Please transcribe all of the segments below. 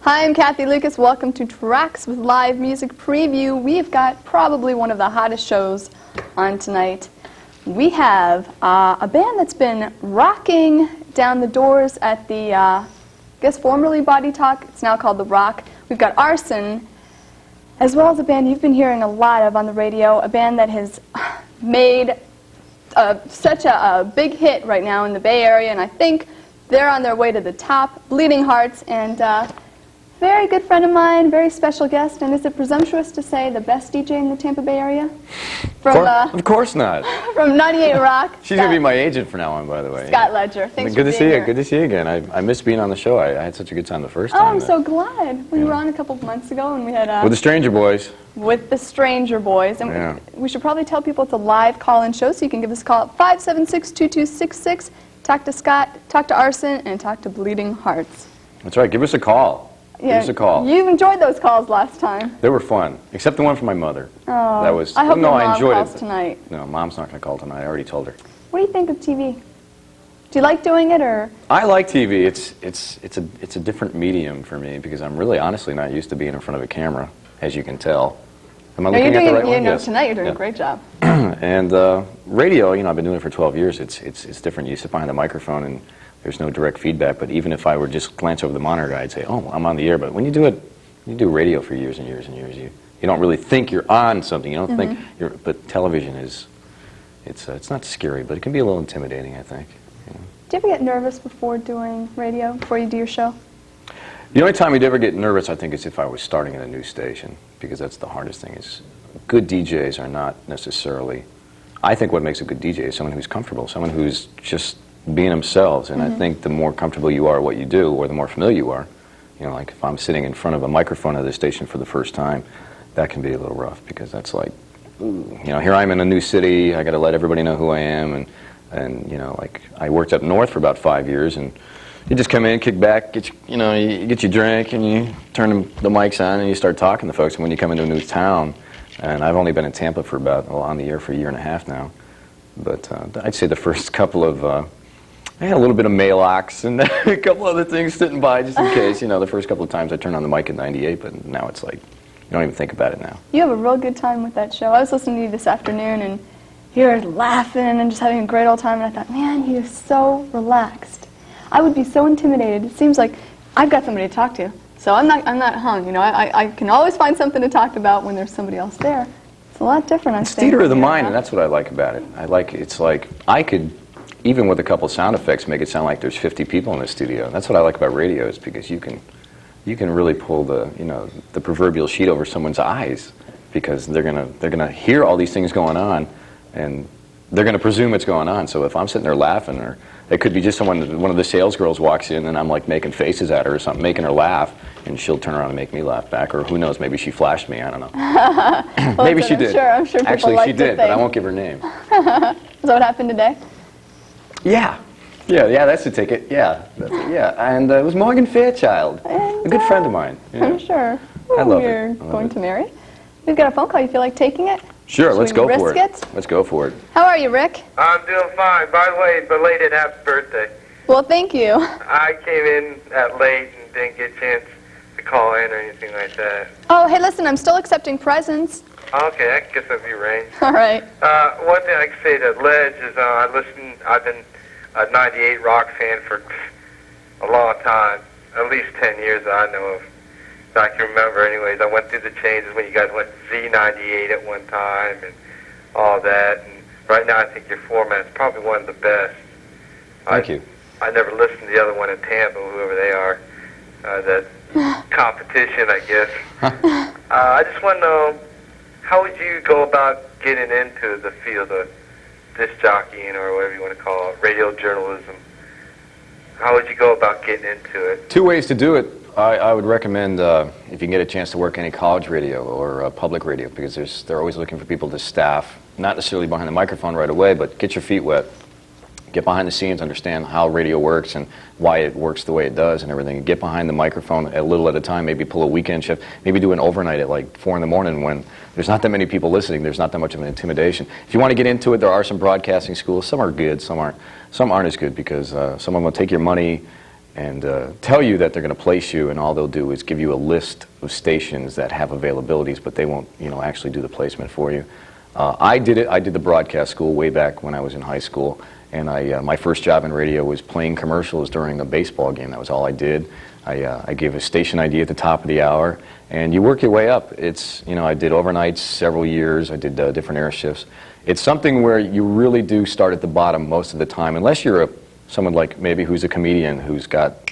Hi, I'm Kathy Lucas. Welcome to Traxx with live music preview. We've got probably one of the hottest shows on tonight. We have a band that's been rocking down the doors at the, I guess formerly Body Talk. It's now called The Rock. We've got Arson, as well as a band you've been hearing a lot of on the radio, a band that has made such a big hit right now in the Bay Area, and I think they're on their way to the top, Bleeding Hearts, and very good friend of mine, very special guest, and is it presumptuous to say the best DJ in the Tampa Bay area? Of course not. From 98 Rock. She's going to be my agent from now on, by the way. Scott Ledger. Thanks good for to being see here. you. Good to see you again. I missed being on the show. I had such a good time the first time. Oh, I'm so glad. We were on a couple of months ago, and we had with the Stranger Boys. With the Stranger Boys. And we should probably tell people it's a live call-in show, so you can give us a call at 576-2266. Talk to Scott, talk to Arson, and talk to Bleeding Hearts. That's right. Give us a call. Yeah, give us a call. You enjoyed those calls last time. They were fun, except the one from my mother. Oh, that was. I hope no, your mom I enjoyed calls it. tonight. No, Mom's not going to call tonight. I already told her. What do you think of TV? Do you like doing it, or? I like TV. It's a different medium for me because I'm really honestly not used to being in front of a camera, as you can tell. Am I looking at the right one? No, Yes. tonight you're doing a great job. And radio, you know, I've been doing it for 12 years. It's different. You sit behind the microphone and there's no direct feedback. But even if I were just glance over the monitor, I'd say, "Oh, I'm on the air." But when you do it, you do radio for years and years and years. You don't really think you're on something. You don't think you're. But television is, it's not scary, but it can be a little intimidating, I think. You know? Do you ever get nervous before doing radio, before you do your show? The only time you'd ever get nervous, I think, is if I was starting at a new station, because that's the hardest thing. Is good DJs are not necessarily. I think what makes a good DJ is someone who's comfortable, someone who's just being themselves. And I think the more comfortable you are at what you do, or the more familiar you are, you know, like if I'm sitting in front of a microphone at the station for the first time, that can be a little rough because that's like, ooh, you know, here I'm in a new city. I got to let everybody know who I am, and you know, like I worked up north for about 5 years, and you just come in, kick back, you get your drink, and you turn the mics on, and you start talking to folks. And when you come into a new town, and I've only been in Tampa for about on the air for a year and a half now, but I'd say the first couple of I had a little bit of mail-ox and a couple other things sitting by just in case. You know, the first couple of times I turned on the mic in '98, but now it's like you don't even think about it now. You have a real good time with that show. I was listening to you this afternoon, and you were laughing and just having a great old time, and I thought, man, he is so relaxed. I would be so intimidated. It seems like I've got somebody to talk to, so I'm not hung. You know, I can always find something to talk about when there's somebody else there. It's a lot different. It's theater of the mind, and that's what I like about it. It's like I could, even with a couple sound effects, make it sound like there's 50 people in the studio. That's what I like about radio, is because you can really pull the proverbial sheet over someone's eyes, because they're gonna hear all these things going on, and they're gonna presume it's going on. So if I'm sitting there laughing, or it could be just one of the sales girls walks in and I'm like making faces at her or something, making her laugh, and she'll turn around and make me laugh back, or who knows, maybe she flashed me, I don't know. Well, maybe she did. I'm sure people Actually, like she did, but I won't give her name. Is that what happened today? Yeah, that's the ticket. Yeah, and it was Morgan Fairchild, a good friend of mine. Yeah. I'm sure. I love it. You're going to marry. We've got a phone call. You feel like taking it? Sure, let's go for it. Let's go for it. How are you, Rick? I'm doing fine. By the way, belated happy birthday. Well, thank you. I came in at late and didn't get a chance to call in or anything like that. Oh, hey, listen, I'm still accepting presents. Okay, I guess I'll be arranged. All right. One thing I can say to Ledge is I've been a 98 Rock fan for a long time, at least 10 years that I know of. I can remember anyways. I went through the changes when you guys went Z98 at one time and all that. And right now I think your format's probably one of the best. Thank you. I never listened to the other one in Tampa, whoever they are. That competition, I guess. I just want to know, how would you go about getting into the field of disc jockeying, or whatever you want to call it, radio journalism? How would you go about getting into it? 2 ways to do it. I would recommend if you can get a chance to work any college radio or public radio, because they're always looking for people to staff, not necessarily behind the microphone right away, but get your feet wet. Get behind the scenes, understand how radio works and why it works the way it does and everything. Get behind the microphone a little at a time, maybe pull a weekend shift, maybe do an overnight at like 4 in the morning when there's not that many people listening, there's not that much of an intimidation. If you want to get into it, there are some broadcasting schools. Some are good, some aren't as good, because some of them will take your money and tell you that they're going to place you, and all they'll do is give you a list of stations that have availabilities, but they won't, actually do the placement for you. I did it. I did the broadcast school way back when I was in high school, and my first job in radio was playing commercials during a baseball game. That was all I did. I gave a station ID at the top of the hour, and you work your way up. It's, I did overnights several years. I did different air shifts. It's something where you really do start at the bottom most of the time, unless you're someone like maybe who's a comedian who's got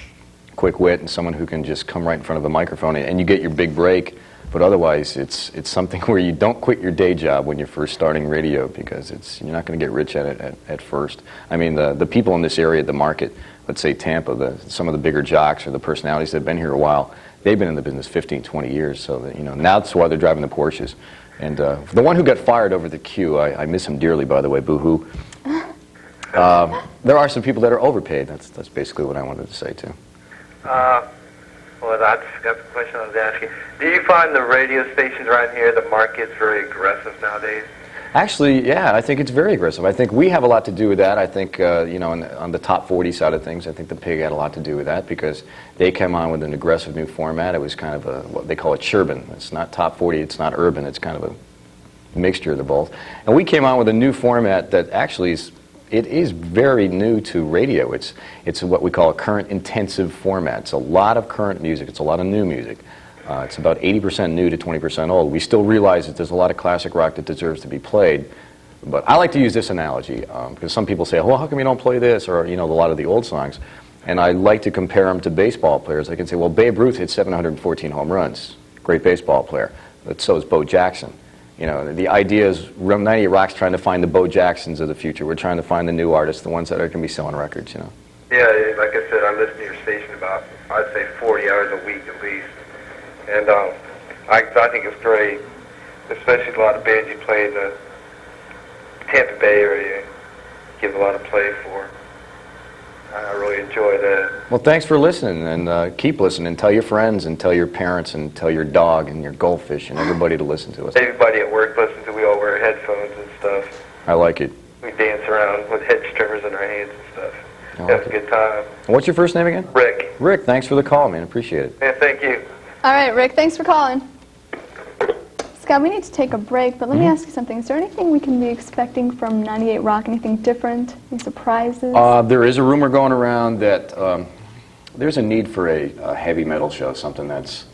quick wit and someone who can just come right in front of a microphone and you get your big break. But otherwise, it's something where you don't quit your day job when you're first starting radio, because you're not going to get rich at it at first. I mean, the people in this area, the market, let's say Tampa, some of the bigger jocks or the personalities that have been here a while, they've been in the business 15, 20 years. So that, now that's why they're driving the Porsches. And the one who got fired over the Q, I miss him dearly, by the way, boo-hoo. There are some people that are overpaid. That's basically what I wanted to say, too. Well, that's the question I was asking. Do you find the radio stations around here, the market's very aggressive nowadays? Actually, yeah, I think it's very aggressive. I think we have a lot to do with that. I think, on the top 40 side of things, I think the Pig had a lot to do with that, because they came on with an aggressive new format. It was kind of what they call a churban. It's not top 40, it's not urban, it's kind of a mixture of the both. And we came on with a new format that actually is very new to radio. It's what we call a current intensive format. It's a lot of current music. It's a lot of new music. It's about 80% new to 20% old. We still realize that there's a lot of classic rock that deserves to be played. But I like to use this analogy because some people say, well, how come you don't play this? Or, a lot of the old songs. And I like to compare them to baseball players. I can say, well, Babe Ruth hit 714 home runs. Great baseball player. But so is Bo Jackson. The idea is 98 Rock's trying to find the Bo Jacksons of the future. We're trying to find the new artists, the ones that are going to be selling records, Yeah, like I said, I listen to your station about, I'd say 40 hours a week at least. And I think it's great, especially a lot of bands you play in the Tampa Bay area, give a lot of play for. I really enjoy that. Well, thanks for listening, and keep listening. Tell your friends, and tell your parents, and tell your dog, and your goldfish, and everybody to listen to us. Everybody at work listens to. We all wear headphones and stuff. I like it. We dance around with head trimmers in our hands and stuff. Have a good time. What's your first name again? Rick. Rick, thanks for the call, man. Appreciate it. Yeah, thank you. All right, Rick, thanks for calling. Scott, we need to take a break, but let me ask you something. Is there anything we can be expecting from 98 Rock? Anything different? Any surprises? There is a rumor going around that there's a need for a heavy metal show, something that's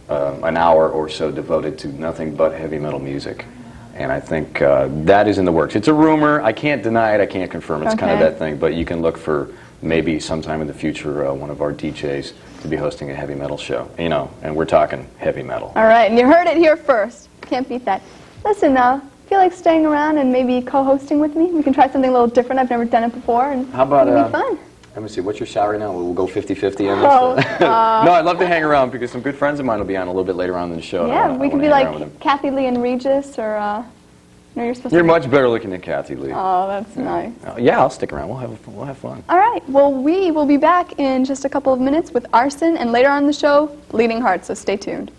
an hour or so devoted to nothing but heavy metal music. And I think that is in the works. It's a rumor. I can't deny it. I can't confirm it. It's kind of that thing. But you can look for maybe sometime in the future one of our DJs to be hosting a heavy metal show. And we're talking heavy metal. All right, and you heard it here first. Can't beat that. Listen, feel like staying around and maybe co-hosting with me? We can try something a little different. I've never done it before, and how about, it'll be fun. Let me see, what's your salary now? We'll go 50-50 on this. No, I'd love to hang around because some good friends of mine will be on a little bit later on in the show. Yeah, we could be like Kathy Lee and Regis, or you're much better looking than Kathy Lee. Oh, that's nice. Yeah, I'll stick around. We'll have fun. All right. Well, we will be back in just a couple of minutes with Arson, and later on in the show, Bleeding Heart. So stay tuned.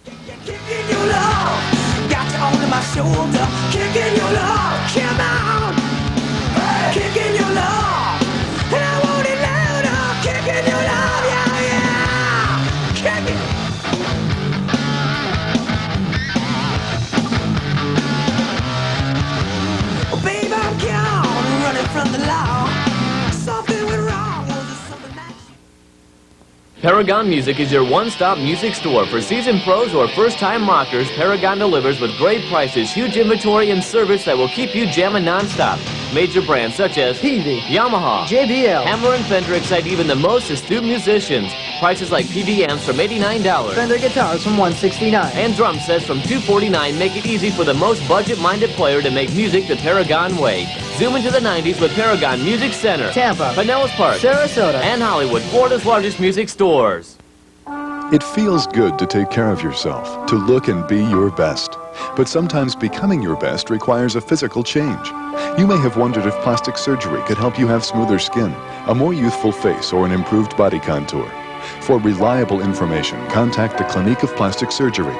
Kicking your love, got you onto my shoulder. Kicking your love, come on. Hey. Kicking your love, and I want it louder. Kicking your love, yeah, yeah. Kicking. Oh, babe, I'm gone, running from the law. Something went wrong. Was it something that Paragon Music is your one-stop music store. For seasoned pros or first-time rockers, Paragon delivers with great prices, huge inventory, and service that will keep you jamming non-stop. Major brands such as PV, Yamaha, JBL, Hammer and Fender excite even the most astute musicians. Prices like PV amps from $89, Fender guitars from $169, and drum sets from $249 make it easy for the most budget-minded player to make music the Paragon way. Zoom into the 90s with Paragon Music Center, Tampa, Pinellas Park, Sarasota, and Hollywood, Florida's largest music stores. It feels good to take care of yourself, to look and be your best. But sometimes becoming your best requires a physical change. You may have wondered if plastic surgery could help you have smoother skin, a more youthful face, or an improved body contour. For reliable information, contact the Clinique of Plastic Surgery.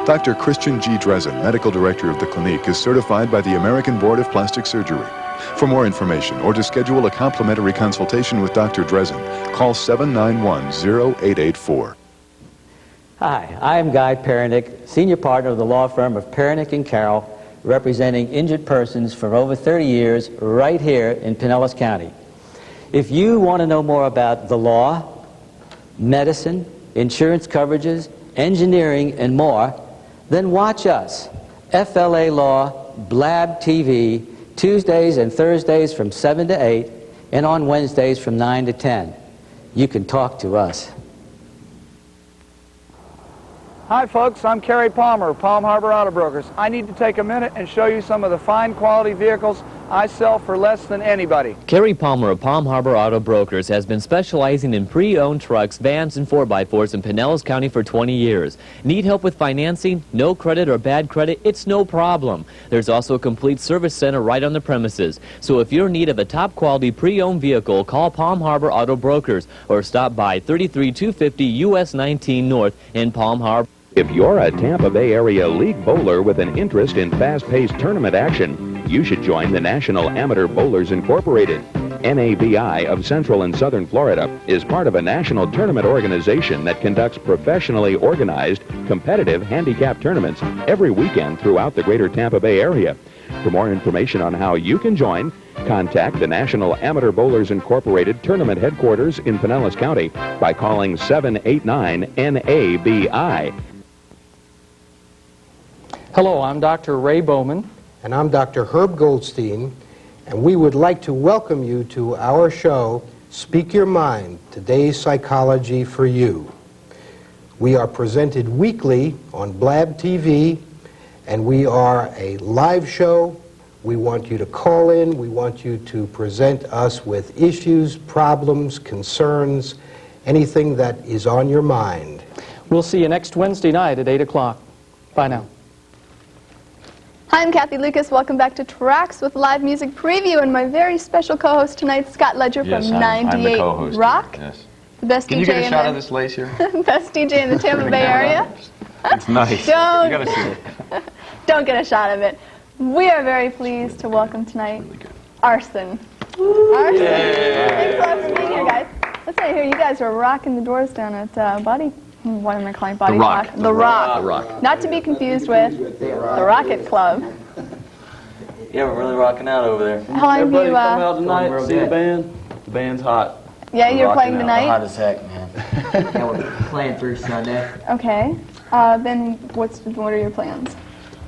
Dr. Christian G. Drezen, Medical Director of the clinic, is certified by the American Board of Plastic Surgery. For more information or to schedule a complimentary consultation with Dr. Drezen, call 791-0884. Hi, I am Guy Pernick, Senior Partner of the law firm of Pernick & Carroll, representing injured persons for over 30 years right here in Pinellas County. If you want to know more about the law, medicine, insurance coverages, engineering, and more, then watch us, FLA Law, BLAB-TV, Tuesdays and Thursdays from 7 to 8, and on Wednesdays from 9 to 10. You can talk to us. Hi folks, I'm Kerry Palmer of Palm Harbor Auto Brokers. I need to take a minute and show you some of the fine quality vehicles I sell for less than anybody. Kerry Palmer of Palm Harbor Auto Brokers has been specializing in pre-owned trucks, vans, and 4x4s in Pinellas County for 20 years. Need help with financing? No credit or bad credit? It's no problem. There's also a complete service center right on the premises. So if you're in need of a top quality pre-owned vehicle, call Palm Harbor Auto Brokers or stop by 33250 US 19 North in Palm Harbor. If you're a Tampa Bay area league bowler with an interest in fast-paced tournament action, you should join the National Amateur Bowlers Incorporated. NABI of Central and Southern Florida is part of a national tournament organization that conducts professionally organized, competitive handicap tournaments every weekend throughout the greater Tampa Bay area. For more information on how you can join, contact the National Amateur Bowlers Incorporated Tournament Headquarters in Pinellas County by calling 789-NABI. Hello, I'm Dr. Ray Bowman. And I'm Dr. Herb Goldstein, and we would like to welcome you to our show, Speak Your Mind, Today's Psychology for You. We are presented weekly on BLAB-TV, and we are a live show. We want you to call in. We want you to present us with issues, problems, concerns, anything that is on your mind. We'll see you next Wednesday night at 8 o'clock. Bye now. Hi, I'm Kathy Lucas. Welcome back to Traxx with Live Music Preview, and my very special co-host tonight, Scott Ledger from 98 Rock. Yes. The best Can DJ you get a shot in of this lace here? best DJ in the Tampa Bay area. It's nice. Don't, You gotta see it. don't get a shot of it. We are very pleased to welcome tonight Arson. Arson. Thanks a lot for being here, guys. Let's say here, you guys are rocking the doors down at what am I calling Body Rock. Talk? The Rock. The Rock. Not to be confused with the Rocket Club. Yeah, we're really rocking out over there. How long have Everybody you, come out tonight, see the band. The band's hot. Yeah, We're you're rocking playing out. tonight? Hot as heck, man. Yeah, we're playing through Sunday. Okay. Then what are your plans?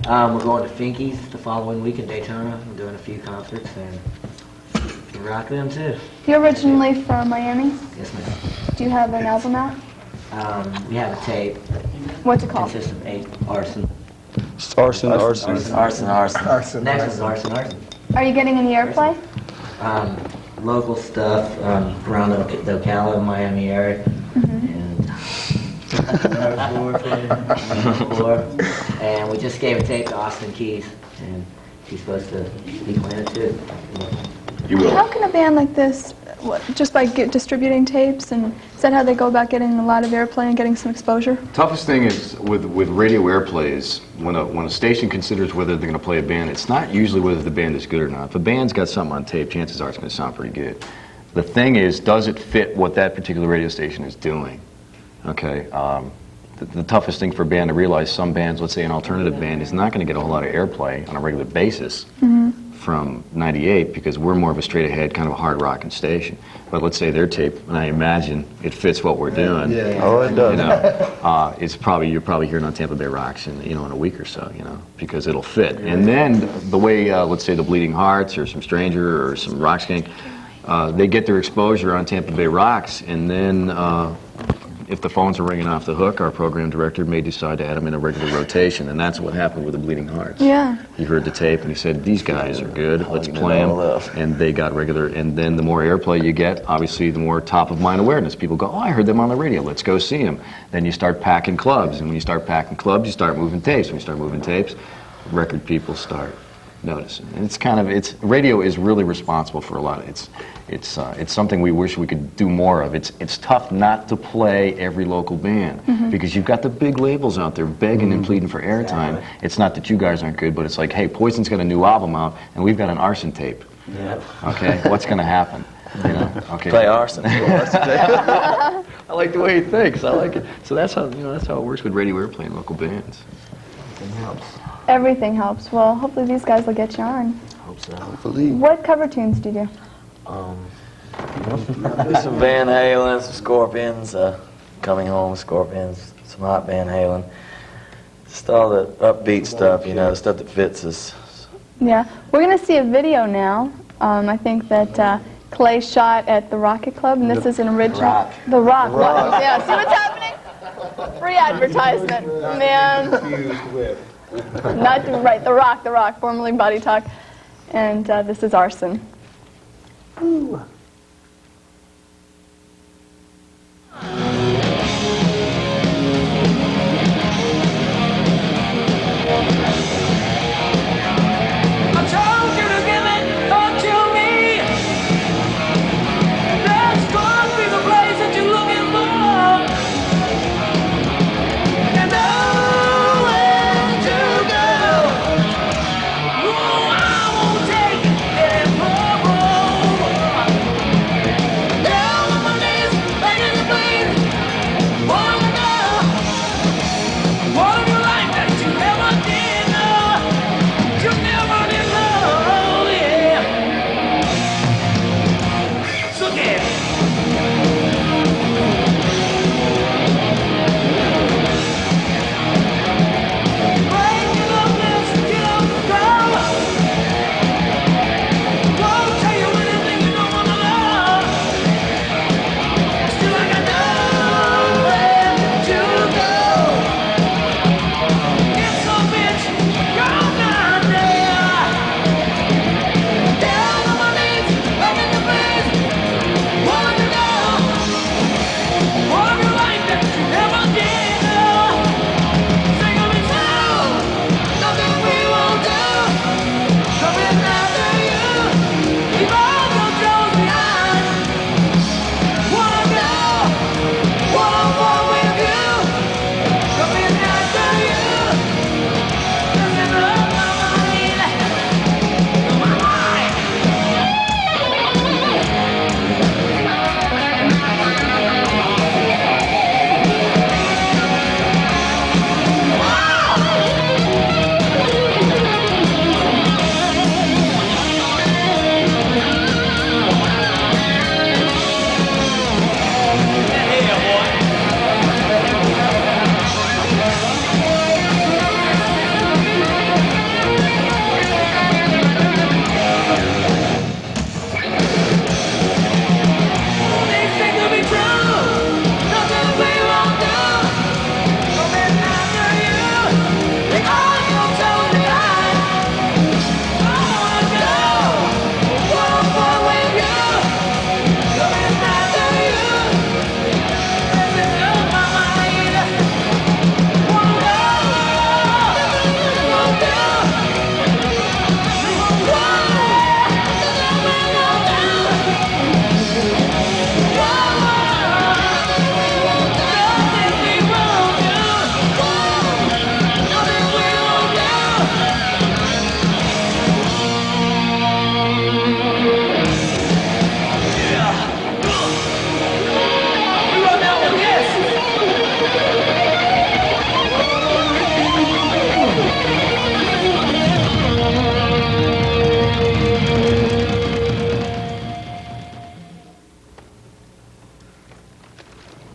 We're going to Finky's the following week in Daytona. We're doing a few concerts, and we're rocking them too. You're originally from Miami? Yes, ma'am. Do you have an album out? We have a tape. What's it called? Consists of 8 Arson. Arson. Next is Arson. Are you getting any airplay? Local stuff around the Ocala, Miami area. And we just gave a tape to Austin Keys, and she's supposed to be playing it too. You will. How can a band like this, just by distributing tapes, and is that how they go about getting a lot of airplay and getting some exposure? Toughest thing is with radio airplays, when a station considers whether they're going to play a band, it's not usually whether the band is good or not. If a band's got something on tape, chances are it's going to sound pretty good. The thing is, does it fit what that particular radio station is doing? Okay. The toughest thing for a band to realize, some bands, let's say an alternative band, is not going to get a whole lot of airplay on a regular basis from 98, because we're more of a straight ahead kind of a hard rocking station. But let's say their tape, and I imagine it fits what we're doing. Yeah. Oh, it does. You know, you're probably hearing on Tampa Bay Rocks in a week or so, because it'll fit. And then the way let's say the Bleeding Hearts or some Stranger or some Rock Skank, they get their exposure on Tampa Bay Rocks, and then if the phones are ringing off the hook, our program director may decide to add them in a regular rotation, and that's what happened with the Bleeding Hearts. Yeah. He heard the tape and he said, "These guys are good. Let's play them." And they got regular. And then the more airplay you get, obviously, the more top of mind awareness. People go, "Oh, I heard them on the radio. Let's go see them." Then you start packing clubs, and when you start packing clubs, you start moving tapes. When you start moving tapes, record people start noticing. And it's kind of, radio is really responsible for a lot of it's something we wish we could do more of. It's tough not to play every local band because you've got the big labels out there begging and pleading for airtime. Exactly. It's not that you guys aren't good, but it's like, hey, Poison's got a new album out and we've got an Arson tape. Yeah. Okay, what's going to happen? You know? Okay. Play Arson. I like the way he thinks. I like it. So that's how that's how it works with radio airplay and local bands. Everything helps. Everything helps. Well, hopefully these guys will get you on. Hope so. Hopefully. What cover tunes do you do? Some Van Halen, some Scorpions, Coming Home, Scorpions, some Hot Van Halen. Just all the upbeat stuff, you know, the stuff that fits us. Yeah, we're going to see a video now. I think that Clay shot at the Rocket Club, and this is an original. Rock. The Rock. Yeah, see what's happening? Free advertisement, man. Not right. The Rock, formerly Body Talk, and this is Arson. Ooh.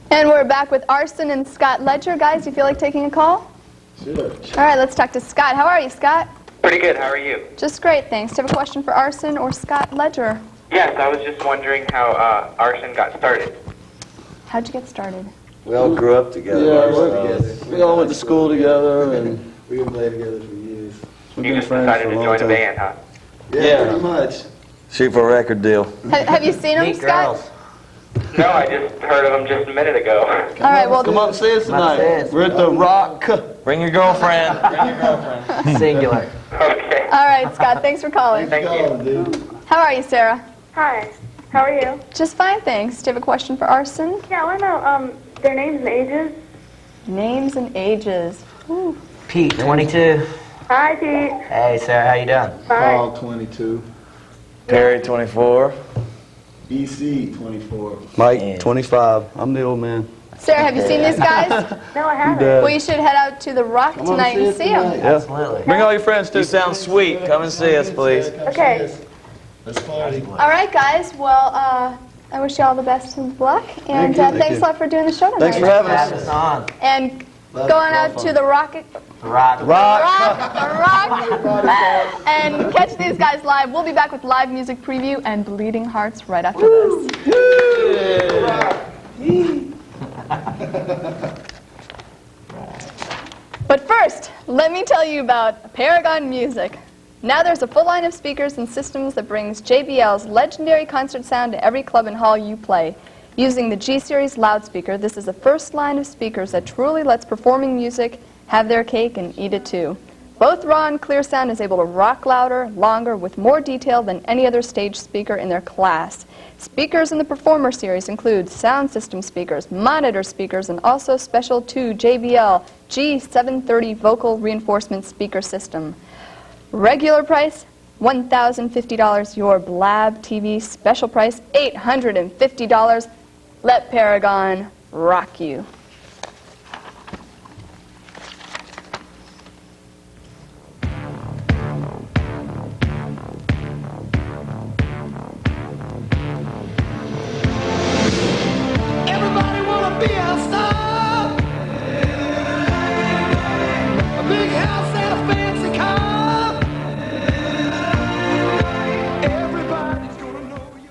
And we're back with Arson and Scott Ledger. Guys, do you feel like taking a call? Sure. All right, let's talk to Scott. How are you, Scott? Pretty good. How are you? Just great, thanks. Do you have a question for Arson or Scott Ledger? Yes, I was just wondering how Arson got started. How'd you get started? We all grew up together. Yeah, we all went to school together, and we've been playing together for years. You just decided to join a band, huh? Yeah, pretty much. Shoot for a record deal. Have you seen him, Scott? No, I just heard of him just a minute ago. All right, well, Come up and see us tonight. We're at the Rock. Bring your girlfriend. Bring your girlfriend. Singular. Okay. All right, Scott, thanks for calling. Thank you. How are you, Sarah? Hi. How are you? Just fine, thanks. Do you have a question for Arson? Yeah, I want to know their names and ages. Names and ages. Ooh. Pete, 22. Hi, Pete. Hey, Sarah, how you doing? Fine. Paul, 22. Perry, 24. EC, 24. Mike, 25. I'm the old man. Sarah, have you seen these guys? No, I haven't. Well, you should head out to the Rock tonight and see them. Absolutely. Bring all your friends, too. You sound sweet. Come and see us, please. Okay. Let's party. All right, guys. Well, I wish you all the best and luck. And thanks a lot for doing the show tonight. Thanks for having Have us. us on. And going out to the Rock. Rock. And catch these guys live. We'll be back with live music preview and Bleeding Hearts right after this. But first, let me tell you about Paragon Music. Now there's a full line of speakers and systems that brings JBL's legendary concert sound to every club and hall you play. Using the G-Series loudspeaker, this is the first line of speakers that truly lets performing music have their cake and eat it too. Both raw and clear sound is able to rock louder, longer, with more detail than any other stage speaker in their class. Speakers in the Performer series include sound system speakers, monitor speakers, and also special to JBL G730 vocal reinforcement speaker system. Regular price, $1,050. Your BLAB-TV special price, $850. Let Paragon rock you. Everybody wanna be a star. A big house and a fancy car. Everybody's gonna know you.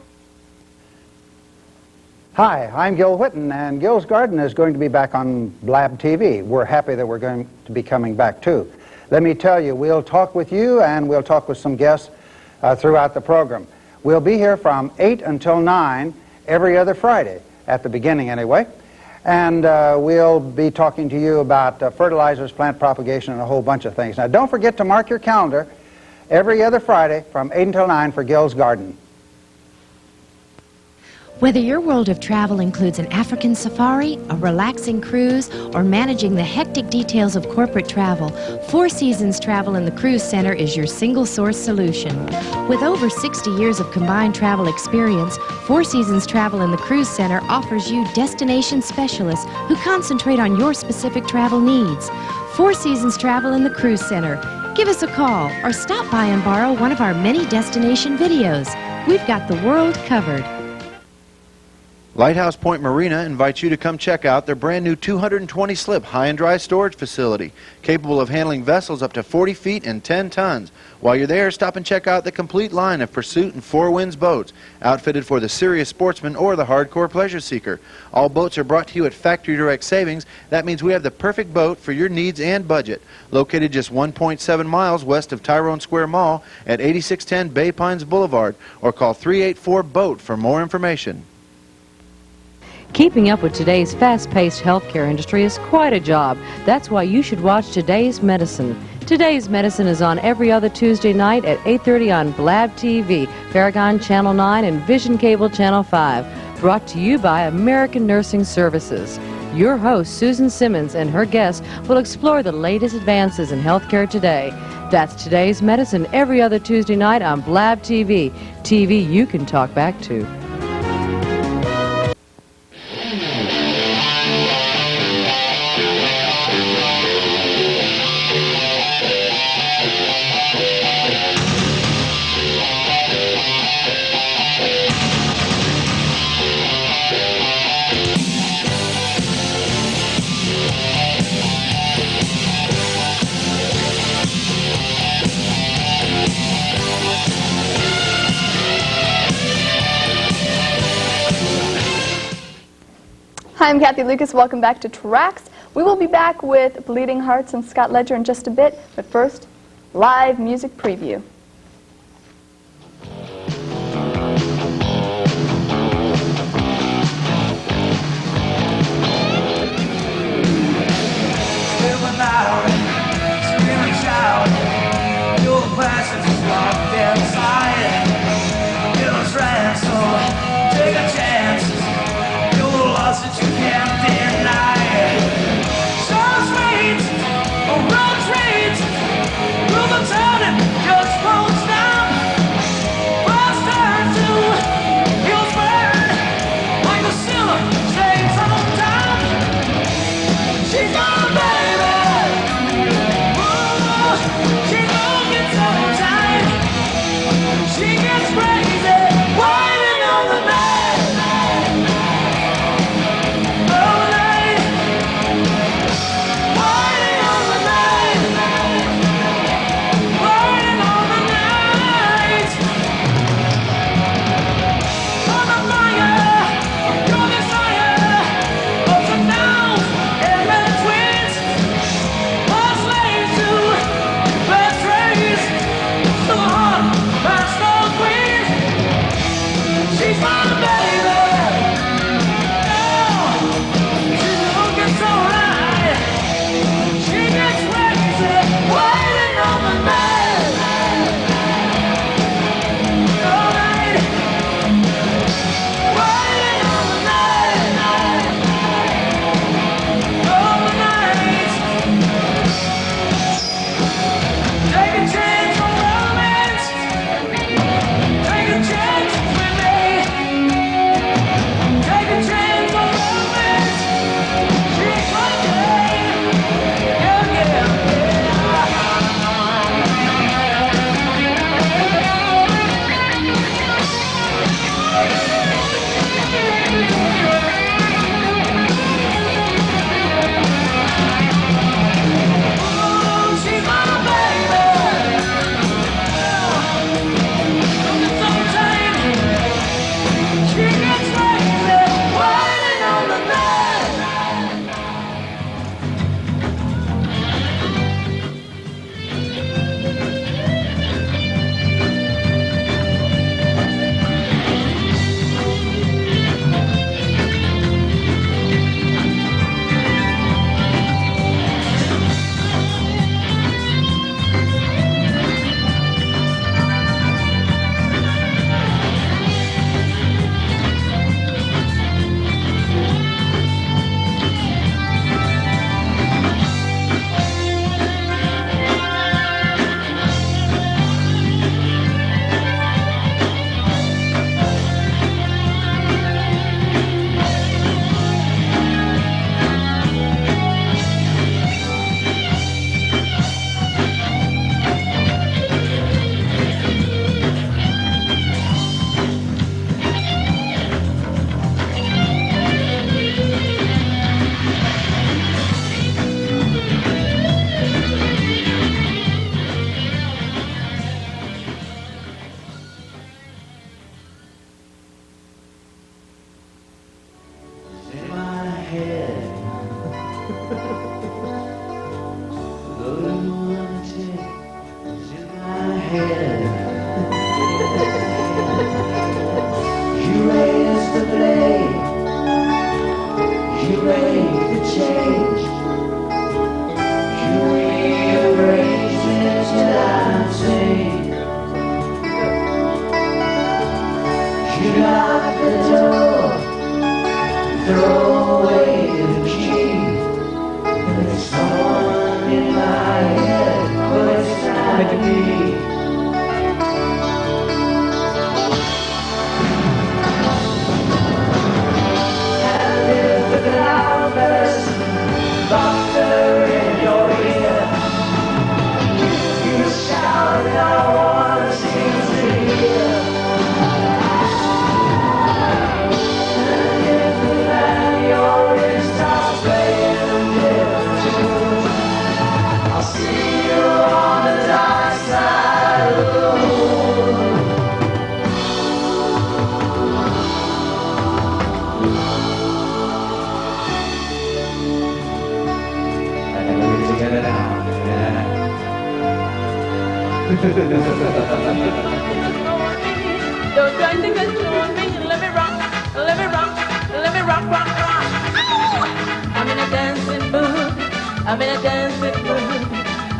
Hi, I'm Gil Whitten, and Gil's Garden is going to be back on BLAB-TV. We're happy that we're going to be coming back, too. Let me tell you, we'll talk with you, and we'll talk with some guests throughout the program. We'll be here from 8 until 9 every other Friday, at the beginning anyway. And we'll be talking to you about fertilizers, plant propagation, and a whole bunch of things. Now, don't forget to mark your calendar every other Friday from 8 until 9 for Gil's Garden. Whether your world of travel includes an African safari, a relaxing cruise, or managing the hectic details of corporate travel, Four Seasons Travel in the Cruise Center is your single-source solution. With over 60 years of combined travel experience, Four Seasons Travel in the Cruise Center offers you destination specialists who concentrate on your specific travel needs. Four Seasons Travel in the Cruise Center. Give us a call or stop by and borrow one of our many destination videos. We've got the world covered. Lighthouse Point Marina invites you to come check out their brand new 220-slip high and dry storage facility, capable of handling vessels up to 40 feet and 10 tons. While you're there, stop and check out the complete line of Pursuit and Four Winds boats, outfitted for the serious sportsman or the hardcore pleasure seeker. All boats are brought to you at factory direct savings. That means we have the perfect boat for your needs and budget. Located just 1.7 miles west of Tyrone Square Mall at 8610 Bay Pines Boulevard, or call 384-BOAT for more information. Keeping up with today's fast-paced healthcare industry is quite a job. That's why you should watch Today's Medicine. Today's Medicine is on every other Tuesday night at 8:30 on BLAB-TV, Paragon Channel 9, and Vision Cable Channel 5. Brought to you by American Nursing Services. Your host, Susan Simmons, and her guests will explore the latest advances in healthcare today. That's Today's Medicine every other Tuesday night on BLAB-TV. TV you can talk back to. Hi, I'm Kathy Lucas. Welcome back to Traxx. We will be back with Bleeding Hearts and Scott Ledger in just a bit, but first, live music preview. Scream and shout, your You raised the blade, you made the change, you rearranged it till I'm safe. You lock the door, throw away the key. There's someone in my head, but it's not me. Doctor in your ear, you shout, no one seems to hear. And if the land you're in starts playing different tunes, I'll see you on the dark side of the moon. Get it out, yeah. Don't try to control me, let me rock, let me rock, let me rock, rock, rock. I'm in a dancing mood, I'm in a dancing mood,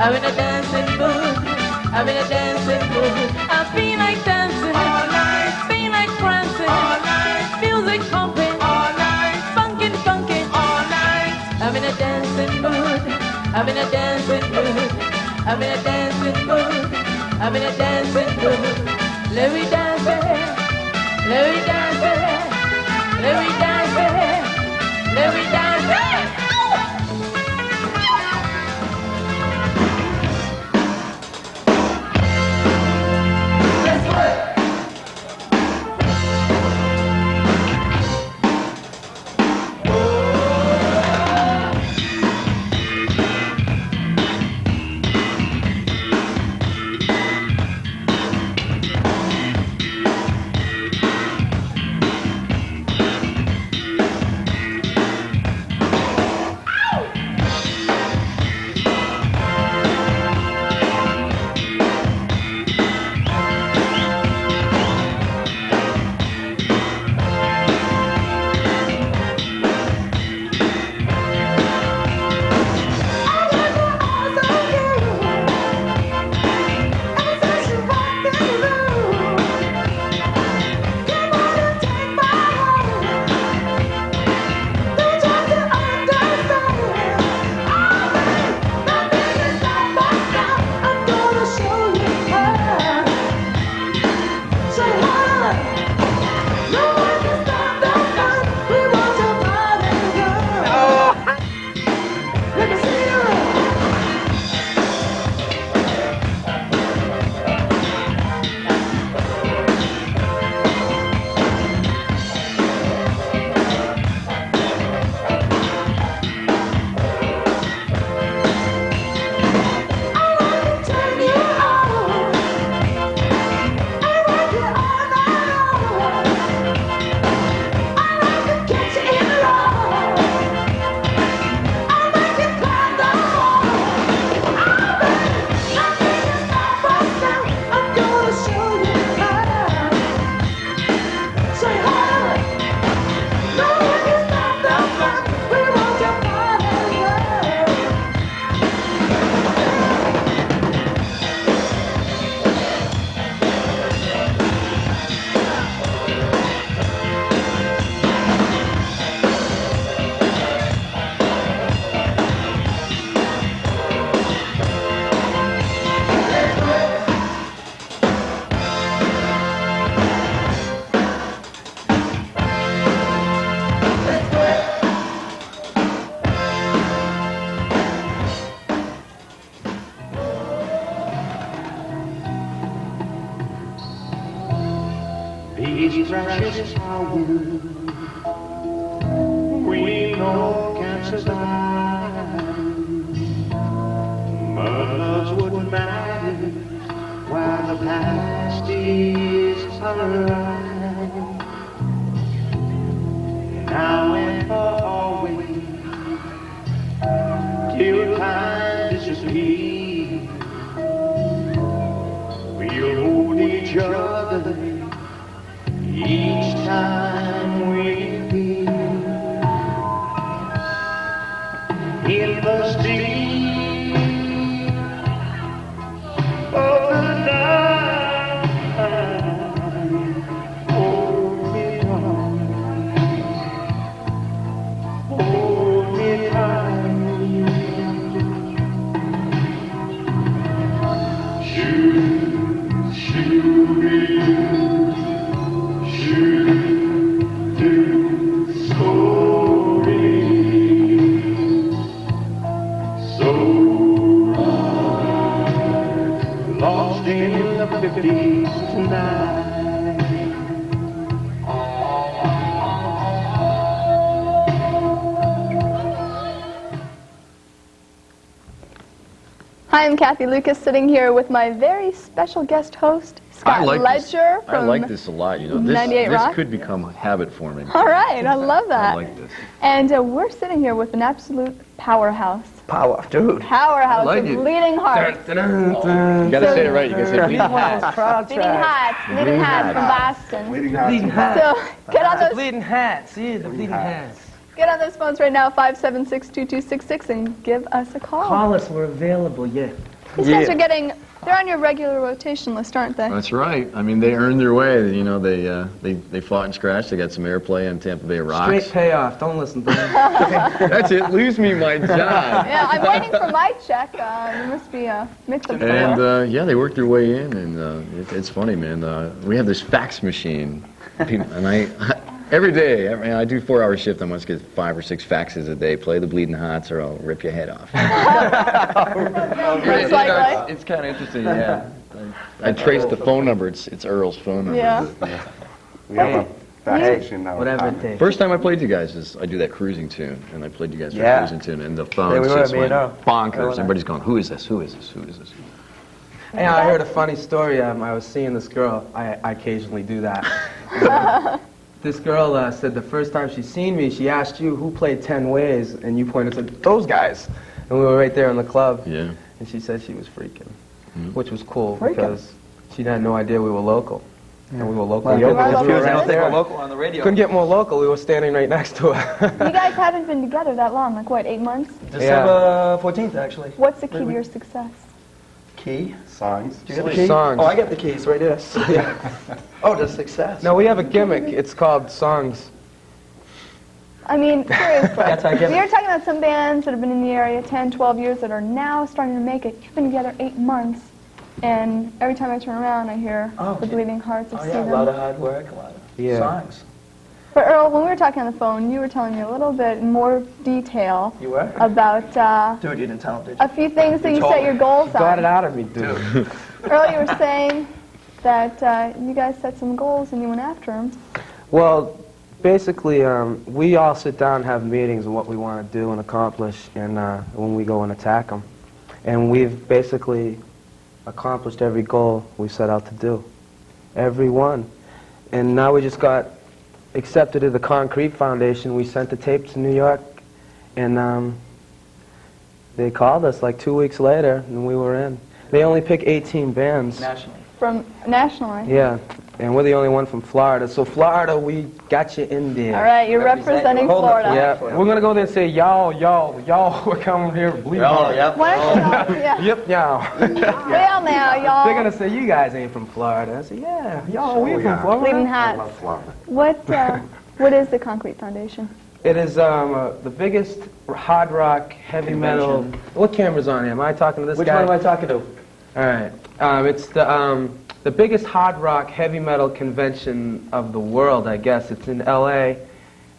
I'm in a dancing mood, I'm in a dancing mood. I feel like dancing all night, feel like prancing all night, music pumping all night, funkin', funkin' all night. I'm in a dancing mood, I'm in a dancing mood, I'm in a dancing mood, I'm in a dancing mood. Let me dance it, let me dance it, let me dance it, let me dance it. Let's work. These precious hours we know can't survive. But love's what matters while the past is alive. Now and for always the steam of the night. Hold me tight, hold me tight. Shoot, shoot, shoot, slowly. So lost in the 50s tonight. Hi, I'm Kathy Lucas, sitting here with my very special guest host, Scott Ledger I from like this a lot. You know, 98 Rock. this could become a habit for me. All right, I love that. I like this. And we're sitting here with an absolute powerhouse. Power, dude. Powerhouse I like of it. Bleeding Hearts. You gotta say it right. You gotta say Bleeding Hearts. Bleeding Hearts from Boston. Bleeding Hearts. So get on those. Bleeding Hats. See, the Bleeding Hats. Get on those phones right now, 576-2266, and give us a call. Call us. We're available, yeah. These guys are getting, they're on your regular rotation list, aren't they? That's right. I mean, they earned their way. You know, they fought and scratched. They got some airplay on Tampa Bay Rocks. Straight payoff. Don't listen to them. That's it. Lose me my job. Yeah, I'm waiting for my check. There must be a mix-up somewhere. And yeah, they worked their way in, and it's funny, man. We have this fax machine, and every day, I do 4-hour shift. I must get 5 or 6 faxes a day. Play the Bleeding Hearts, or I'll rip your head off. It's kind of interesting, yeah. I traced the phone number. It's Earl's phone number. Yeah. We have a fax machine now. Whatever it takes. First time I played you guys is I do that cruising tune, and I played you guys for Yeah. cruising tune, and the Yeah, phones we were, just me went and Earl. bonkers. Everybody's going, who is this? Who is this? Who is this? Hey, I heard a funny story. I was seeing this girl. I occasionally do that. This girl said the first time she seen me, she asked you who played 10 Ways, and you pointed to those guys. And we were right there in the club. Yeah. And she said she was freaking, which was cool because she had no idea we were local. And we were local. Well, We were I don't right think there. we're local on the radio. Couldn't get more local. We were standing right next to her. You guys haven't been together that long, like what, 8 months? December 14th, actually. What's the key to your success? Key? Songs. Do you get the key? Songs. Oh, I get the keys right here. Oh, the success. No, we have a gimmick. It's called Songs. I mean, seriously. That's how I get it. You're talking about some bands that have been in the area 10, 12 years that are now starting to make it. You've been together 8 months, and every time I turn around, I hear the Bleeding Hearts. I see them. A lot of hard work, a lot of songs. But Earl, when we were talking on the phone, you were telling me a little bit more detail You were? about Dude, you didn't tell him, did you? a few things that you told set me. your goals on. Got it out of me, dude. Earl, you were saying that you guys set some goals and you went after them. Well, basically, we all sit down and have meetings of what we want to do and accomplish, and when we go and attack them. And we've basically accomplished every goal we set out to do. Every one. And now we just got accepted to the Concrete Foundation. We sent the tape to New York, and they called us like 2 weeks later, and we were in. They only pick 18 bands. Nationally. From nationally. Yeah, and we're the only one from Florida. So Florida, we got you in there. All right, you're representing Florida. Yeah, we're gonna go there and say, y'all, we're coming here to bleed hard. Why don't you go? Yeah. Yep, y'all. Well now, y'all. They're gonna say, you guys ain't from Florida. I say, yeah, y'all, we're from Florida. Bleeding Hats. What is the Concrete Foundation? It is the biggest hard rock, heavy metal. What camera's on here? Am I talking to this Which guy? one am I talking to? All right. It's the biggest hard rock, heavy metal convention of the world, I guess. It's in L.A.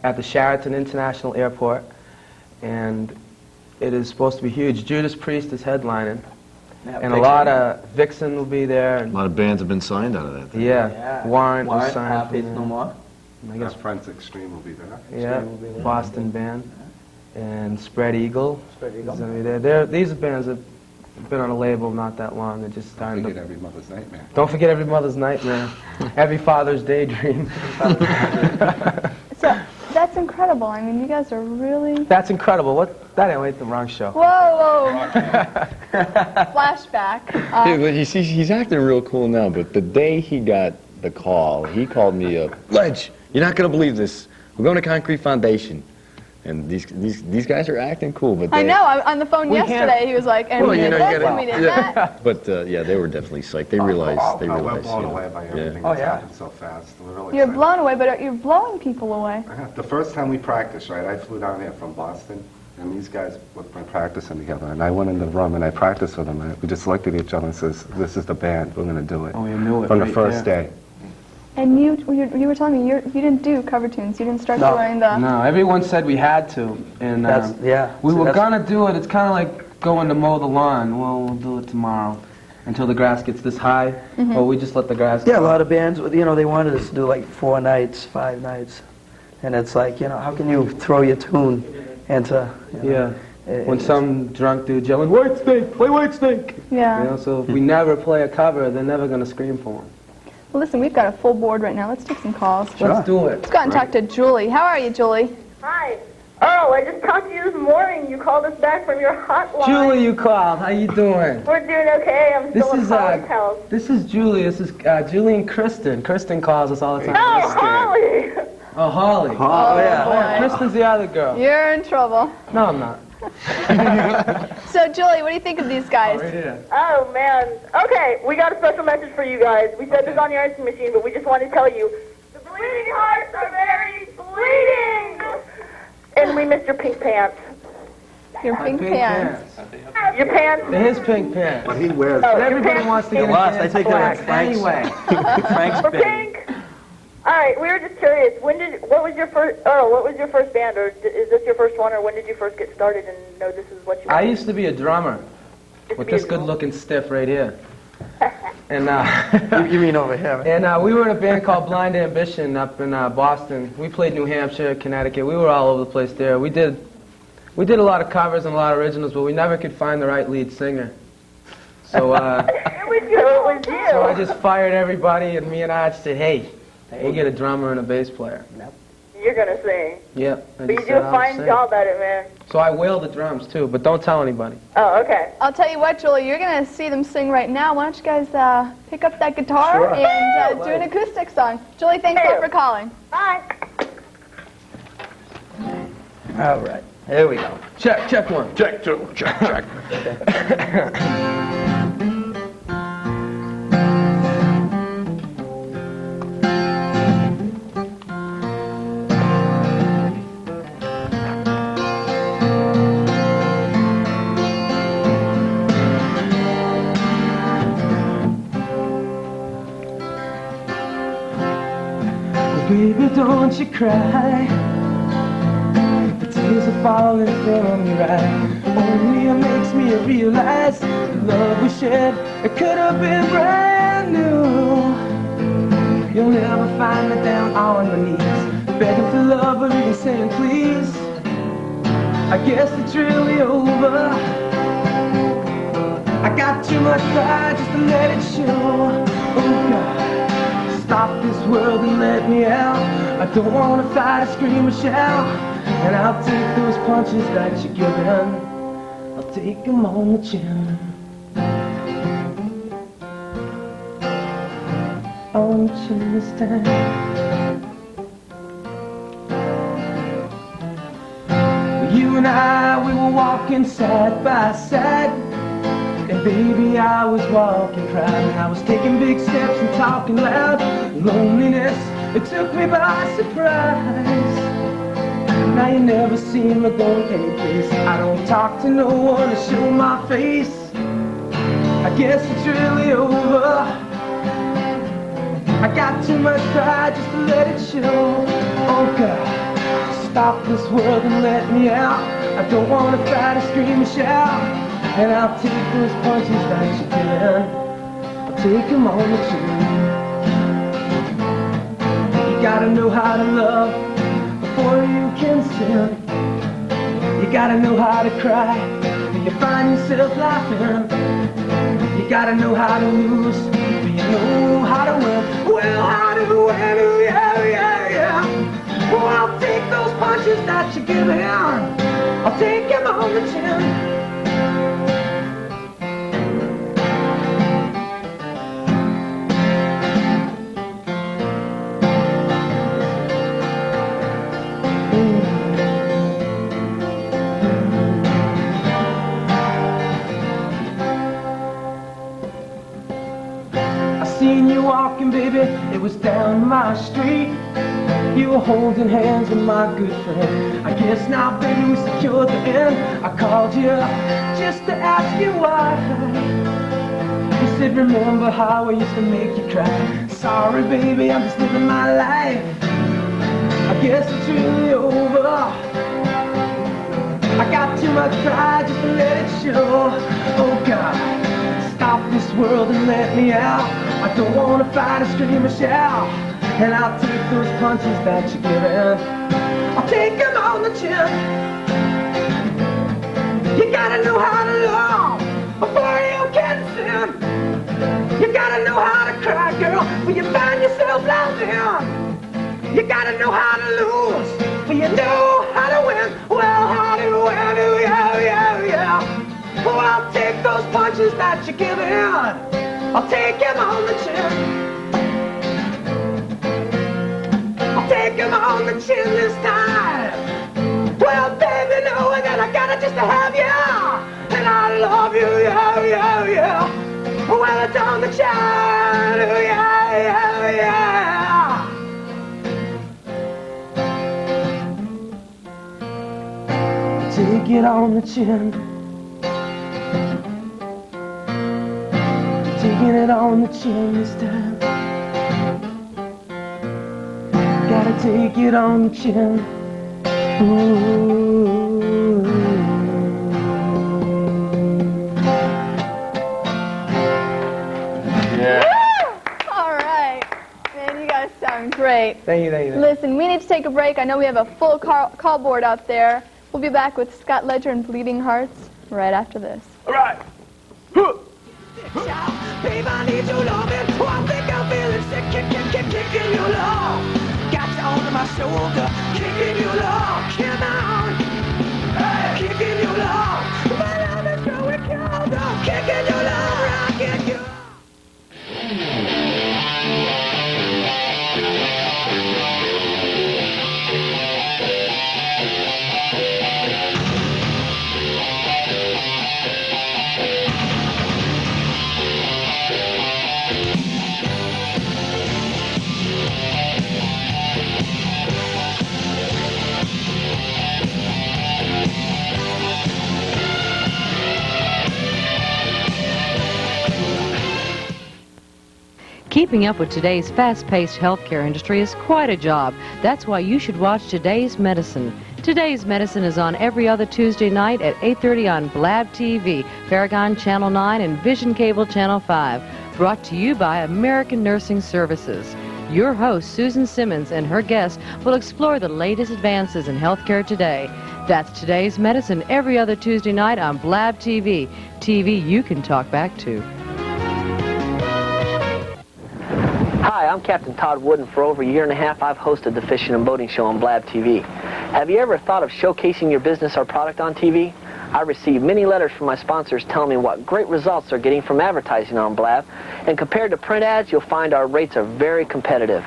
at the Sheraton International Airport, and it is supposed to be huge. Judas Priest is headlining, and a lot of Vixen will be there. And A lot of bands have been signed out of that thing. yeah, Warrant was signed. Happy No More. I guess Friends Extreme will be there. yeah, will be there. Boston band, and Spread Eagle. Spread Eagle. is gonna be there. These bands have been on a label not that long. They're just starting to. Every Mother's Nightmare. Don't forget Every Mother's Nightmare. Every Father's Daydream. So that's incredible. I mean, you guys are really. That's incredible. What? That ain't the wrong show. Whoa. Flashback. Dude, but he's acting real cool now, but the day he got the call, he called me up. Ledge, you're not going to believe this. We're going to Concrete Foundation. And these guys are acting cool, but I they, know. On the phone yesterday, he was like, and Well, we you did know, this, and we did that. But yeah, they were definitely psyched. They realized. They We're realized. blown you know, away by everything Oh, that's yeah. happened so fast. We're really You're excited. blown away, but you're blowing people away. The first time we practiced, right, I flew down here from Boston, and these guys were practicing together, and I went in the room and I practiced with them, and we just looked at each other and says, "This is the band. We're going to do it." Oh, you knew it from the right first there. day. And you were telling me you didn't do cover tunes. You didn't start doing the. No, everyone said we had to, and we were gonna do it. It's kind of like going to mow the lawn. Well, we'll do it tomorrow, until the grass gets this high. Mhm. Well, we just let the grass. Yeah, a grow. lot of bands, you know, they wanted us to do like 4 nights, 5 nights. And it's like, you know, how can you throw your tune into, you know, When some drunk dude yelling, "White Snake, play White Snake!" Yeah. You know, so if we never play a cover, they're never gonna scream for him. Well, listen, we've got a full board right now. Let's take some calls. Sure. Let's do it. Let's go out and talk to Julie. How are you, Julie? Hi. Oh, I just talked to you this morning. You called us back from your hotline. Julie, you called. How you doing? We're doing okay. I'm This still in is Holly's house. this is Julie. This is Julie and Kristen. Kristen calls us all the time. Oh, Holly! Oh, Holly. Oh, yeah. Kristen's the other girl. You're in trouble. No, I'm not. So, Julie, what do you think of these guys? Oh, man. Okay, we got a special message for you guys. We said this on the answering machine, but we just want to tell you, the bleeding hearts are very bleeding! And we missed your pink pants. Your pink pants. Your pants? His pink pants. But he wears. Oh, But your everybody pants- wants to get lost. I his take pants that black as Frank's. anyway. Frank's For band. pink? All right, we were just curious. What was your first band, or is this your first one, or when did you first get started and know this is what you I wanted? used to be a drummer with this good-looking stiff right here. And You mean over here? and we were in a band called Blind Ambition up in Boston. We played New Hampshire, Connecticut. We were all over the place there. We did a lot of covers and a lot of originals, but we never could find the right lead singer. So It was you. so I just fired everybody, and me and I just said, "Hey, we'll get a drummer and a bass player." You're gonna sing. Yep. I But you just do said, a "I'll fine sing." job at it, man. So I wail the drums too, but don't tell anybody. Oh, okay. I'll tell you what, Julie, you're going to see them sing right now. Why don't you guys pick up that guitar Sure. and do an acoustic song? Julie, thanks a lot for calling. Bye. All right. Here we go. Check one. Check two. Check. Baby, don't you cry. The tears are falling from your eye. Only it makes me realize the love we shared, it could have been brand new. You'll never find me down on my knees, begging for love or even saying please. I guess it's really over. I got too much pride just to let it show. Oh God, stop this world and let me out. I don't want to fight or scream or shout. And I'll take those punches that you're giving, I'll take them on the chin. On the chin this time. You and I, we were walking side by side. And baby, I was walking proud, and I was taking big steps and talking loud. Loneliness, it took me by surprise. Now you never see me going anyplace. I don't talk to no one to show my face. I guess it's really over. I got too much pride just to let it show. Oh God, stop this world and let me out. I don't want to fight or scream or shout. And I'll take those punches that you're giving, I'll take them on the chin. You gotta know how to love before you can sin. You gotta know how to cry when you find yourself laughing. You gotta know how to lose, but you know how to win. Well, how to win, yeah, yeah, yeah. Well, I'll take those punches that you're giving, I'll take them on the chin. It was down my street. You were holding hands with my good friend. I guess now, baby, we secured the end. I called you just to ask you why. You said, remember how I used to make you cry. Sorry, baby, I'm just living my life. I guess it's really over. I got too much pride just to let it show. Oh God, stop this world and let me out. I don't want to fight or scream or shout. And I'll take those punches that you're giving. I'll take them on the chin. You gotta know how to love before you can sin. You gotta know how to cry, girl, when you find yourself lost in. You gotta know how to lose, but you know how to win. Well, how to win, yeah. Oh, I'll take those punches that you're giving. I'll take them on the chin. I'll take them on the chin this time. Well, baby, knowing that I gotta just to have you, and I love you, yeah. Well, it's on the chin, yeah. Take it on the chin. Taking it on the chin this time. Gotta take it on the chin. Ooh. Yeah. All right. Man, you guys sound great. Thank you. Listen, we need to take a break. I know we have a full call board out there. We'll be back with Scott Ledger and Bleeding Hearts right after this. All right. Babe, I need your loving. Oh, I think I'm feeling sick. Kicking your love. Got you under my shoulder. Kicking your love. Come on. Hey, kicking your love. My love is growing colder. Kicking your love. Rocking you. Keeping up with today's fast-paced healthcare industry is quite a job. That's why you should watch Today's Medicine. Today's Medicine is on every other Tuesday night at 8:30 on BLAB-TV, Paragon Channel 9, and Vision Cable Channel 5. Brought to you by American Nursing Services. Your host, Susan Simmons, and her guests will explore the latest advances in healthcare today. That's Today's Medicine every other Tuesday night on BLAB-TV. TV you can talk back to. Hi, I'm Captain Todd Wood, and for over a year and a half, I've hosted the Fishing and Boating Show on BLAB-TV. Have you ever thought of showcasing your business or product on TV? I receive many letters from my sponsors telling me what great results they're getting from advertising on Blab, and compared to print ads, you'll find our rates are very competitive.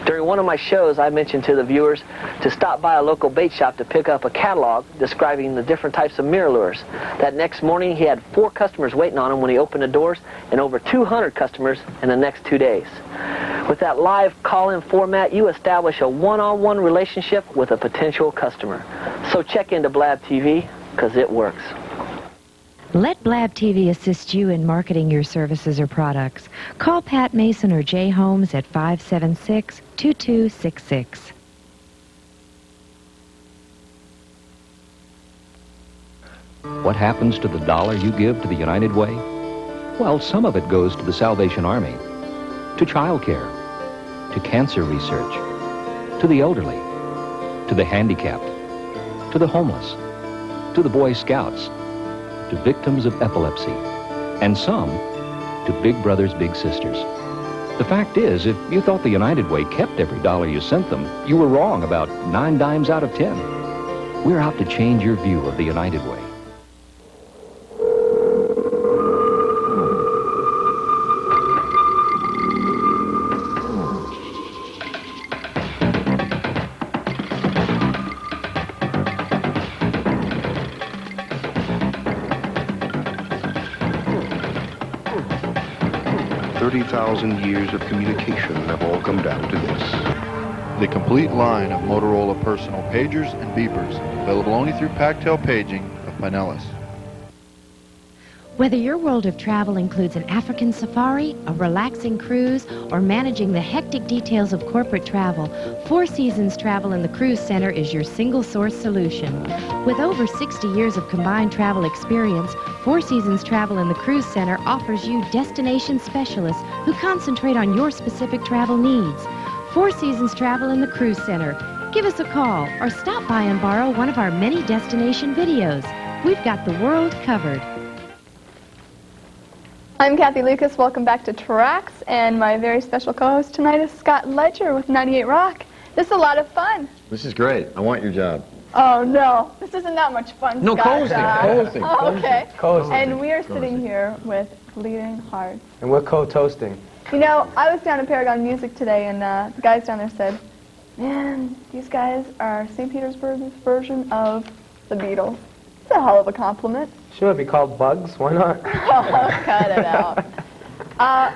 During one of my shows, I mentioned to the viewers to stop by a local bait shop to pick up a catalog describing the different types of mirror lures. That next morning, he had 4 customers waiting on him when he opened the doors, and over 200 customers in the next 2 days. With that live call-in format, you establish a one-on-one relationship with a potential customer. So check into BLAB-TV, because it works. Let BLAB-TV assist you in marketing your services or products. Call Pat Mason or Jay Holmes at 576-2266. What happens to the dollar you give to the United Way? Well, some of it goes to the Salvation Army, to child care, to cancer research, to the elderly, to the handicapped, to the homeless, to the Boy Scouts, to victims of epilepsy, and some to Big Brothers Big Sisters. The fact is, if you thought the United Way kept every dollar you sent them, you were wrong about 9 dimes out of 10. We're out to change your view of the United Way. 30,000 years of communication have all come down to this. The complete line of Motorola personal pagers and beepers, available only through Pactel Paging of Pinellas. Whether your world of travel includes an African safari, a relaxing cruise, or managing the hectic details of corporate travel, Four Seasons Travel in the Cruise Center is your single-source solution. With over 60 years of combined travel experience, Four Seasons Travel in the Cruise Center offers you destination specialists who concentrate on your specific travel needs. Four Seasons Travel in the Cruise Center. Give us a call or stop by and borrow one of our many destination videos. We've got the world covered. I'm Kathy Lucas. Welcome back to Traxx, and my very special co-host tonight is Scott Ledger with 98 Rock. This is a lot of fun. This is great. I want your job. Oh, no. This isn't that much fun, No, Scott. coasting. Oh, okay. Coasting. And we are sitting here with Bleeding Hearts. And we're co-toasting. You know, I was down at Paragon Music today, and the guys down there said, man, these guys are St. Petersburg's version of the Beatles. It's a hell of a compliment. Should it be called Bugs? Why not? Oh, cut it out.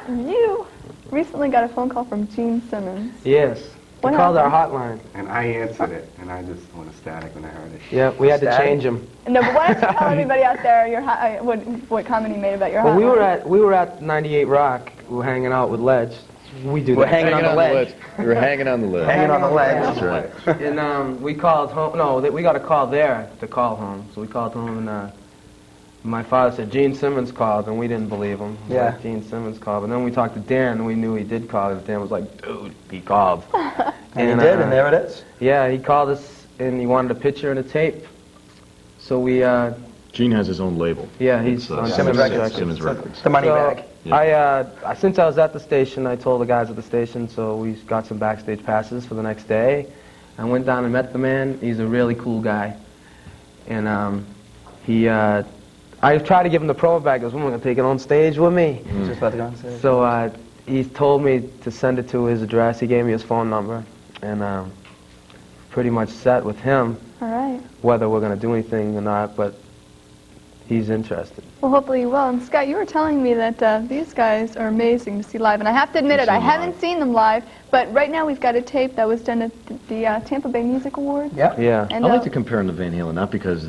You recently got a phone call from Gene Simmons. Yes. What They called our happened? hotline. And I answered it, and I just went ecstatic when I heard it. Yeah, we had to change them. No, but why don't you tell everybody out there your what comment you made about your Well, hotline? we were at 98 Rock. We were hanging out with Ledge. We do We're that. hanging on the ledge. We were hanging on the ledge. Hanging on the ledge. That's right. And we called home. No, we got a call there to call home. So we called home, and my father said Gene Simmons called, and we didn't believe him. Yeah. Like, Gene Simmons called. But then we talked to Dan, and we knew he did call. And Dan was like, dude, he called. And he did, and there it is. Yeah, he called us, and he wanted a picture and a tape. So we... Gene has his own label. Yeah, he's on Simmons Records. Simmons Records. The money So, bag. I since I was at the station, I told the guys at the station, so we got some backstage passes for the next day. I went down and met the man. He's a really cool guy. And I tried to give him the promo bag. He goes, I'm going to take it on stage with me. Just about to go on stage. So he told me to send it to his address. He gave me his phone number. And pretty much set with him All right. whether we're going to do anything or not, but he's interested. Well, hopefully you will. And Scott, you were telling me that these guys are amazing to see live. And I have to admit it, I haven't seen them live, but right now we've got a tape that was done at the Tampa Bay Music Awards. Yeah. Yeah. And, I like to compare them to Van Halen, not because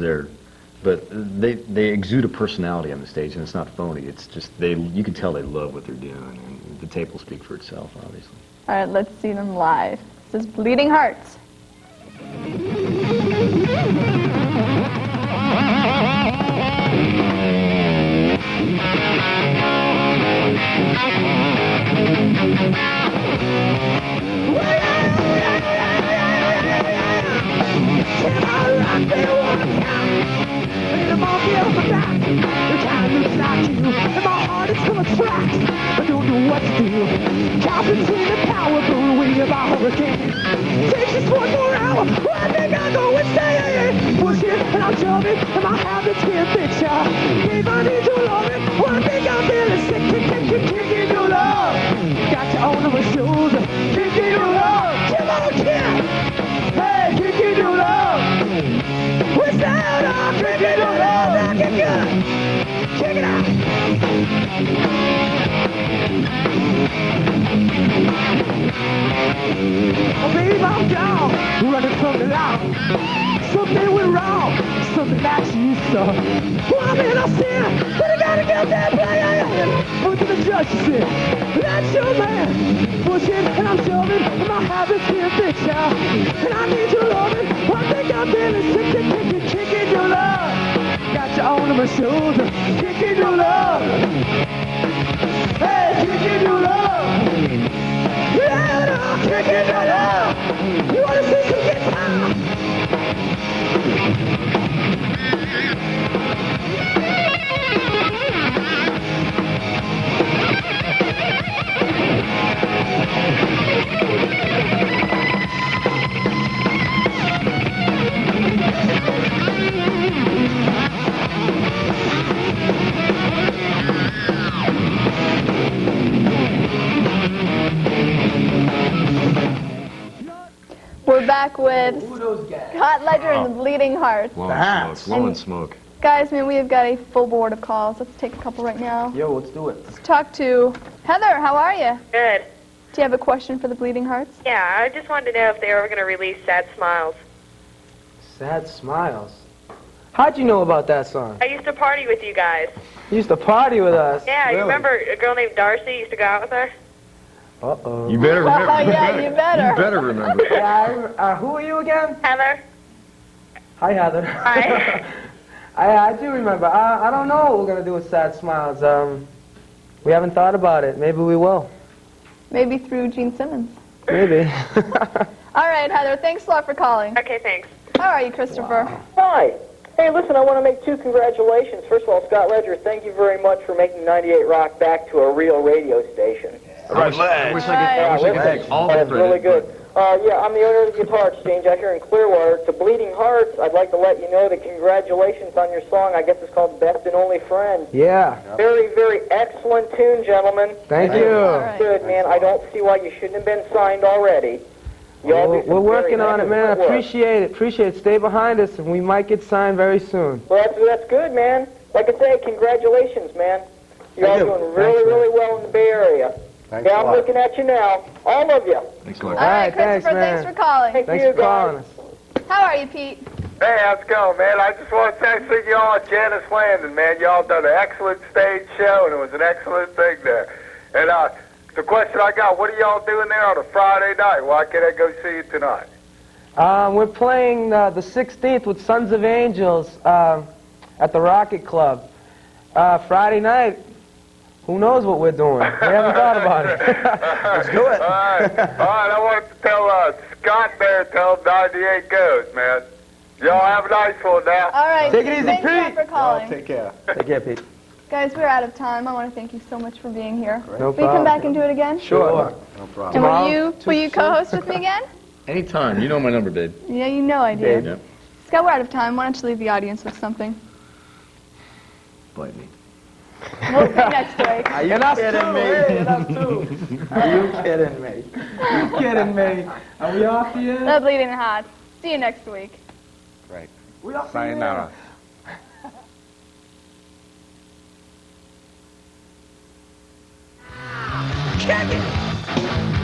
but they exude a personality on the stage, and it's not phony. It's just you can tell they love what they're doing, and the tape will speak for itself, obviously. all right, let's see them live. This is Bleeding Hearts. I don't know what to do. Caught between the power, blown away by hurricane. Takes just one more hour. I think I'll go insane. Push it and I'm jumping, and my habits get picture. If I need your loving, well, I think I'm feeling sick, kicking your love. Got you on my shoulder, kicking your love. Come on, kid. Hey, kicking your love. We're sound up, kicking your love. Rock it good. Check it out. Oh, baby, I'm down, running from the law. Something went wrong, something that you saw. Well, I'm in a sin, but I gotta get that play. Look at the judge, she said, that's your man. Pushing and I'm shoving, and my habits can't fix ya. And I need your loving, I think I'm feeling sick, kicking your love. Got you on my shoulder, kicking your love. Hey, kicking your love. Yeah, kicking your love. You wanna see some guitar? We're back with Scott Ledger and the Bleeding Hearts. Blowing smoke. Guys, man, we have got a full board of calls. Let's take a couple right now. Yo, let's do it. Let's talk to Heather. How are you? Good. Do you have a question for the Bleeding Hearts? Yeah, I just wanted to know if they were ever going to release Sad Smiles. Sad Smiles. How'd you know about that song? I used to party with you guys. You used to party with us. Yeah, you remember a girl named Darcy? You used to go out with her? Uh-oh. You better remember. Yeah, you better. You better remember. Yeah, who are you again? Heather. Hi, Heather. Hi. I do remember. I don't know what we're going to do with Sad Smiles. We haven't thought about it. Maybe we will. Maybe through Gene Simmons. Maybe. All right, Heather, thanks a lot for calling. Okay, thanks. How are you, Christopher? Hi. Hey, listen, I want to make two congratulations. First of all, Scott Ledger, thank you very much for making 98 Rock back to a real radio station. I wish I could take all the That's credit. really good. Yeah, I'm the owner of the Guitar Exchange out here in Clearwater. To Bleeding Hearts, I'd like to let you know that congratulations on your song. I guess it's called Best and Only Friend. Yeah. Very, very excellent tune, gentlemen. Thank you. Good, man. I don't see why you shouldn't have been signed already. We're working on it, man. Appreciate it. Appreciate it. Stay behind us, and we might get signed very soon. Well, that's good, man. Like I say, congratulations, man. You're all doing really, really well in the Bay Area. Thanks Yeah, a I'm lot. looking at you now. All of you. Thanks All right, Christopher, thanks for calling. Thanks for calling us. How are you, Pete? Hey, how's it going, man? I just want to thank y'all at Janice Landon, man. Y'all done an excellent stage show, and it was an excellent thing there. And the question I got, what are y'all doing there on a Friday night? Why can't I go see you tonight? We're playing the 16th with Sons of Angels at the Rocket Club. Friday night, who knows what we're doing? We haven't thought about it. Let's do it. All right, I want to tell Scott there, tell him 98 goes, man. Y'all have a nice one now. All right. Take it easy, thanks a lot Pete. for calling. Take care. Take care, Pete. Guys, we're out of time. I want to thank you so much for being here. No Will you come problem. back and do it again? Sure. No problem. And will you co-host with me again? Anytime. You know my number, babe. Yeah, you know I do. Yep. Scott, we're out of time. Why don't you leave the audience with something? Bite me. We'll see you next week. Are you kidding me? Are you kidding me? Are you kidding me? Are we off yet? The Bleeding Hearts. See you next week. Great. We off Sayonara. Check it.